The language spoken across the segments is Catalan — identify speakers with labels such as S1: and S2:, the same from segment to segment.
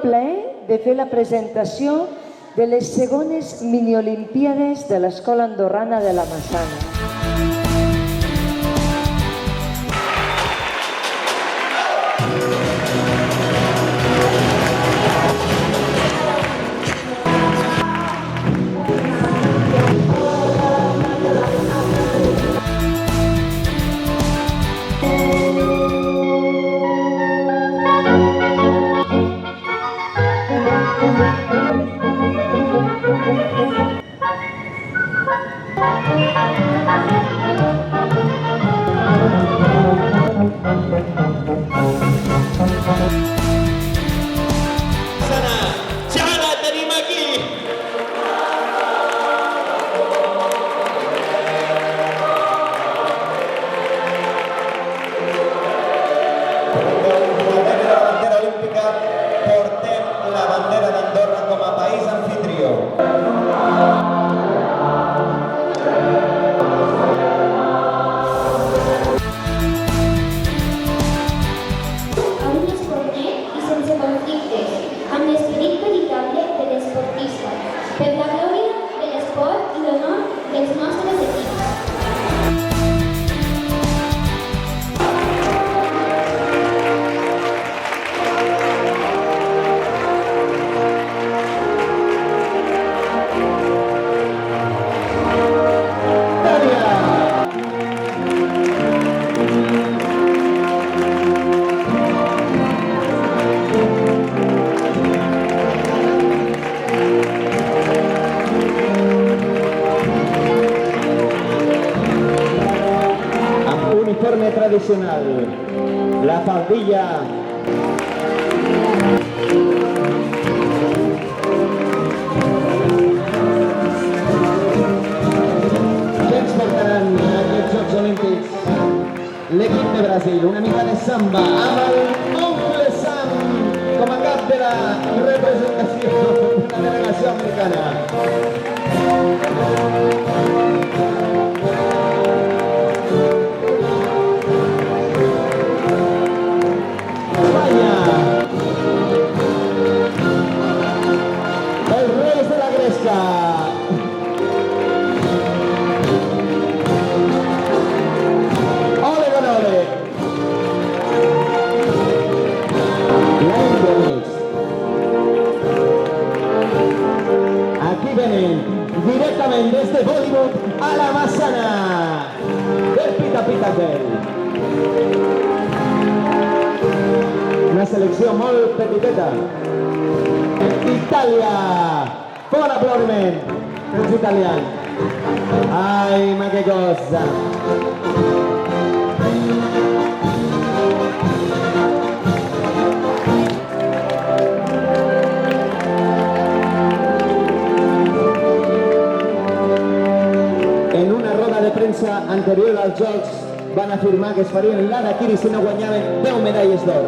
S1: plaer de fer la presentació de les segones miniolimpíades de l'Escola Andorrana de la Massana.
S2: Tradicional, la faldilla. Què ens portaran aquests Jocs Olímpics? L'equip de Brasil, una mica de samba, amb el oncle Sam com a cap de la representació de la delegació americana. Directament des de Bollywood a la Massana del Pita Pita Girl. Una selecció molt petiteta. Itàlia! Fort aplaudiment dels italians. Ai, ma que cosa! Premsa anterior als Jocs van afirmar que es farien l'harakiri si no guanyaven 10 medalles d'or.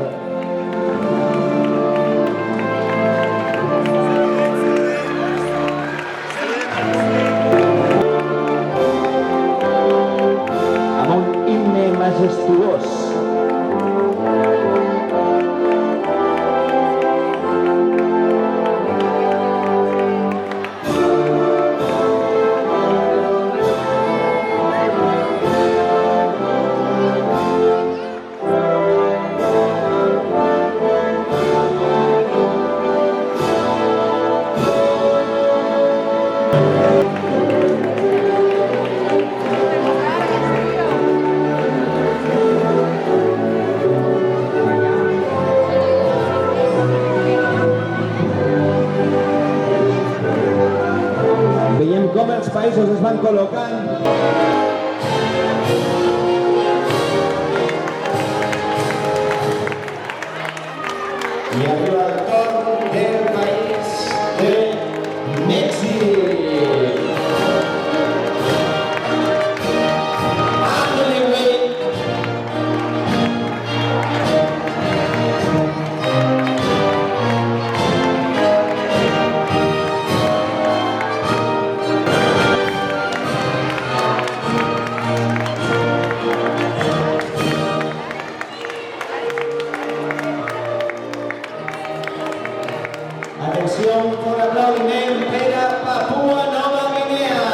S2: Amb un himne majestuós. Veiem com els països es van col·locant. I arriba el torn del país de Mèxic. atención, un aplaudiment per a Papua Nova Guinea.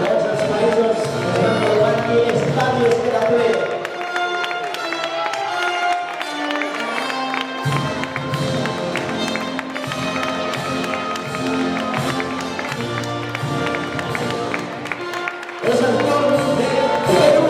S2: Tots els països estan trobant aquí estadis per a ple. És el torn de Perú.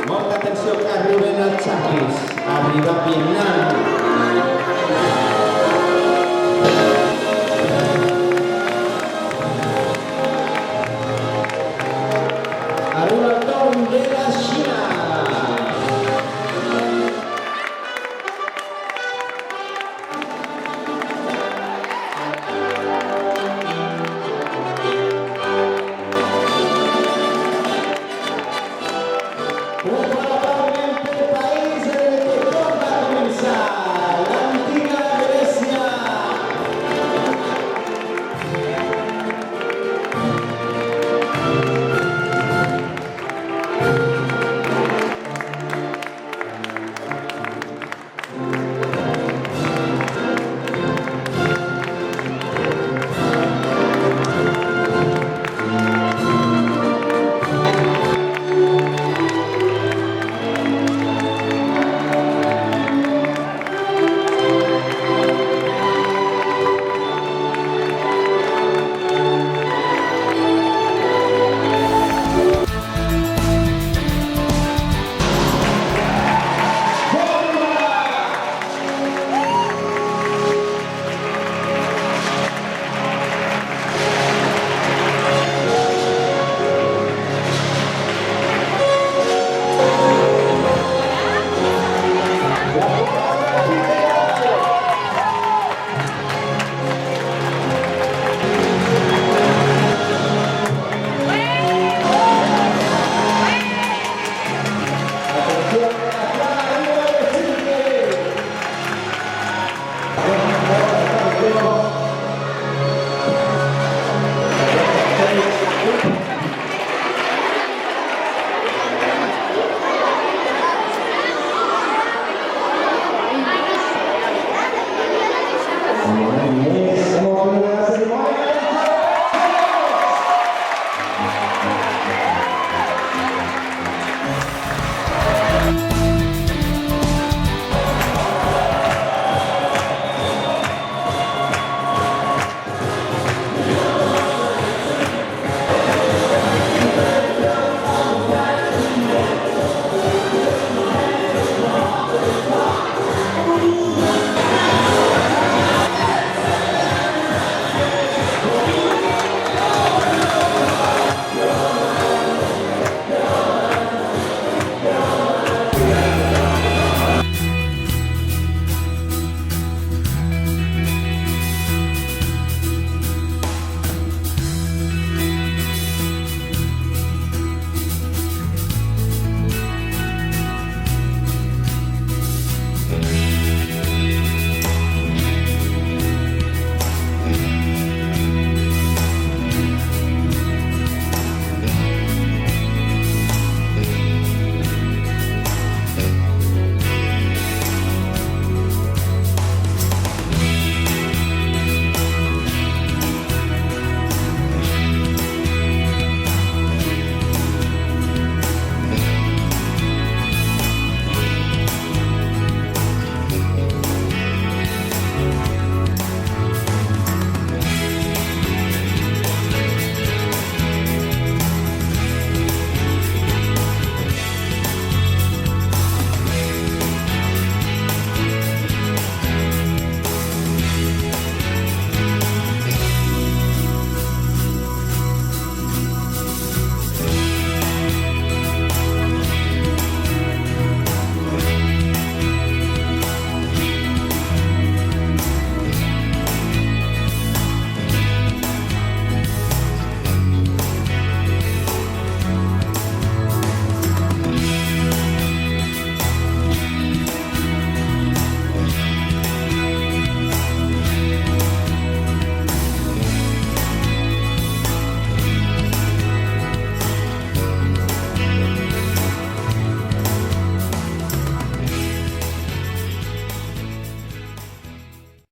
S2: Molta atenció que arriben els xapis. Arriba Vietnam. Arriba el torn de la Xina. Un aplaudiment pel país en el que tot va començar, l'antiga Grècia. Atención.